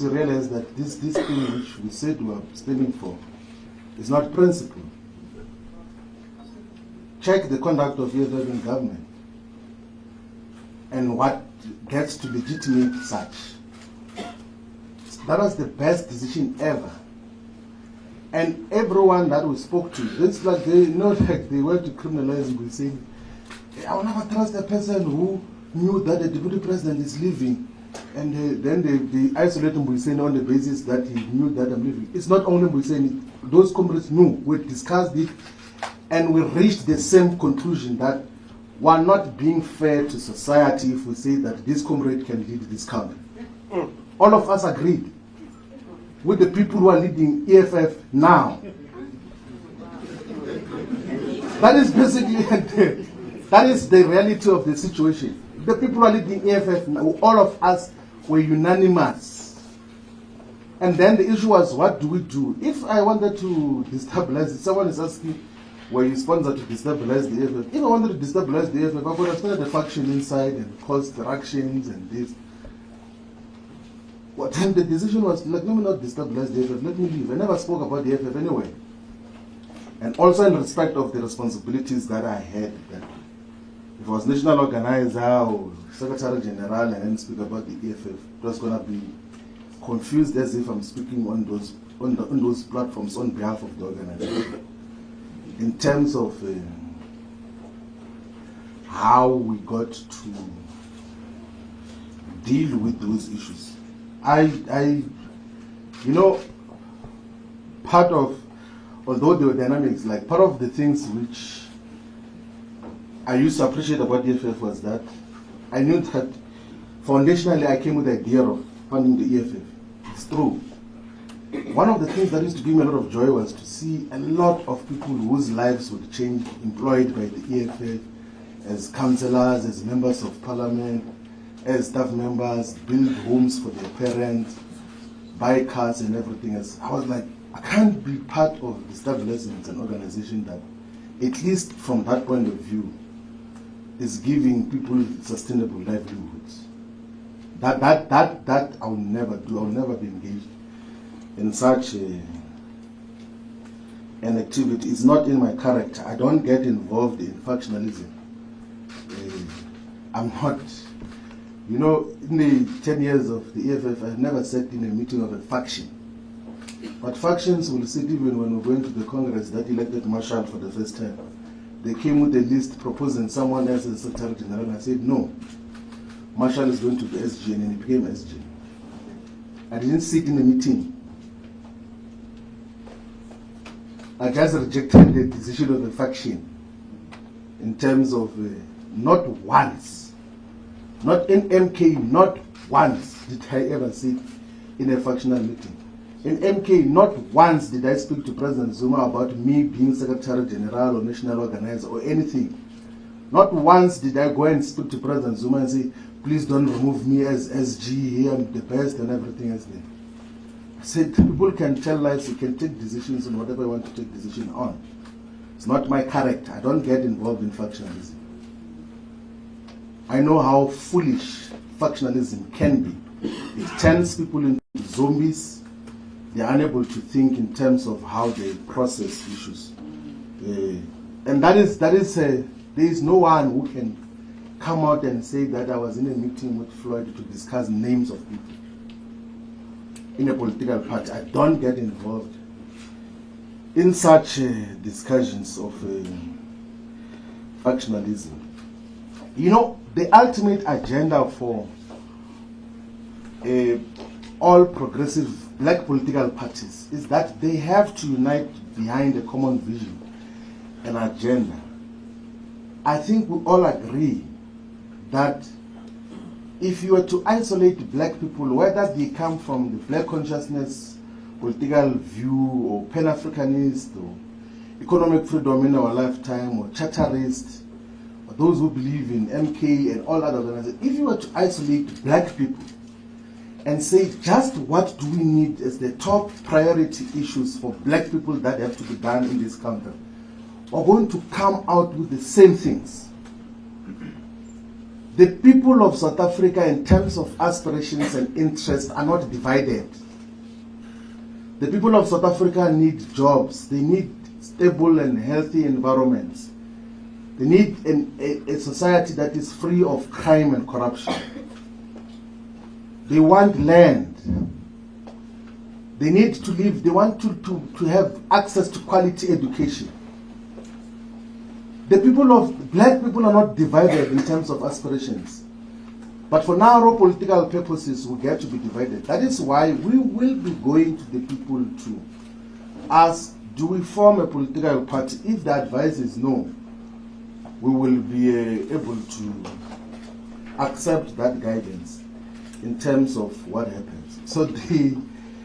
to realize that this thing which we said we are standing for is not principle. Check the conduct of EFF in government and what gets to legitimate such. That was the best decision ever. And everyone that we spoke to, it's like they were to criminalize it. We say, I will never trust a person who knew that the deputy president is leaving. And then they isolate him, we say, on the basis that he knew that I'm leaving. It's not only we saying it, those comrades knew, we discussed it, and we reached the same conclusion that we're not being fair to society if we say that this comrade can lead this country. All of us agreed with the people who are leading EFF now. That is basically, that is the reality of the situation. The people who are leading EFF now, all of us were unanimous. And then the issue was, what do we do? If I wanted to destabilize it, someone is asking, were you sponsored to destabilize the EFF? If I wanted to destabilize the EFF, I would have started a faction inside and caused interactions and this. What time the decision was, like, let me not destabilize the EFF, let me leave. I never spoke about the EFF anyway. And also in respect of the responsibilities that I had, that if I was national organizer or secretary general and then speak about the EFF, it was going to be confused as if I'm speaking on those platforms on behalf of the organization. In terms of how we got to deal with those issues. Part of, although there were dynamics, like part of the things which I used to appreciate about the EFF was that I knew that foundationally I came with the idea of funding the EFF. It's true. One of the things that used to give me a lot of joy was to see a lot of people whose lives would change employed by the EFF as councillors, as members of parliament, as staff members, build homes for their parents, buy cars and everything else. I was like, I can't be part of destabilizing an organization that, at least from that point of view, is giving people sustainable livelihoods. That I will never do. I will never be engaged in such an activity. It's not in my character. I don't get involved in factionalism. I'm not, in the 10 years of the EFF, I've never sat in a meeting of a faction. But factions will sit even when we're going to the Congress that elected Marshall for the first time. They came with a list proposing someone else as Secretary General, and I said, no, Marshall is going to be SG, and he became SG. I didn't sit in a meeting. I just rejected the decision of a faction in terms of not once, not in MK, not once did I ever sit in a factional meeting. In MK, not once did I speak to President Zuma about me being Secretary General or National Organizer or anything. Not once did I go and speak to President Zuma and say, please don't remove me as SG here, I'm the best and everything else there. I said, people can tell lies, you can take decisions on whatever I want to take decision on. It's not my character. I don't get involved in factionalism. I know how foolish factionalism can be. It turns people into zombies. They are unable to think in terms of how they process issues. And there is no one who can come out and say that I was in a meeting with Floyd to discuss names of people in a political party. I don't get involved in such discussions of factionalism. The ultimate agenda for all progressive black political parties is that they have to unite behind a common vision, an agenda. I think we all agree that if you were to isolate black people, whether they come from the black consciousness, political view, or Pan-Africanist, or economic freedom in our lifetime, or Charterist, or those who believe in MK and all other organizations, if you were to isolate black people and say just what do we need as the top priority issues for black people that have to be done in this country, we're going to come out with the same things. The people of South Africa, in terms of aspirations and interests, are not divided. The people of South Africa need jobs. They need stable and healthy environments. They need a society that is free of crime and corruption. They want land. They need to live. They want to have access to quality education. The people of black people are not divided in terms of aspirations. But for narrow political purposes, we get to be divided. That is why we will be going to the people to ask, do we form a political party? If the advice is no, we will be able to accept that guidance in terms of what happens. So the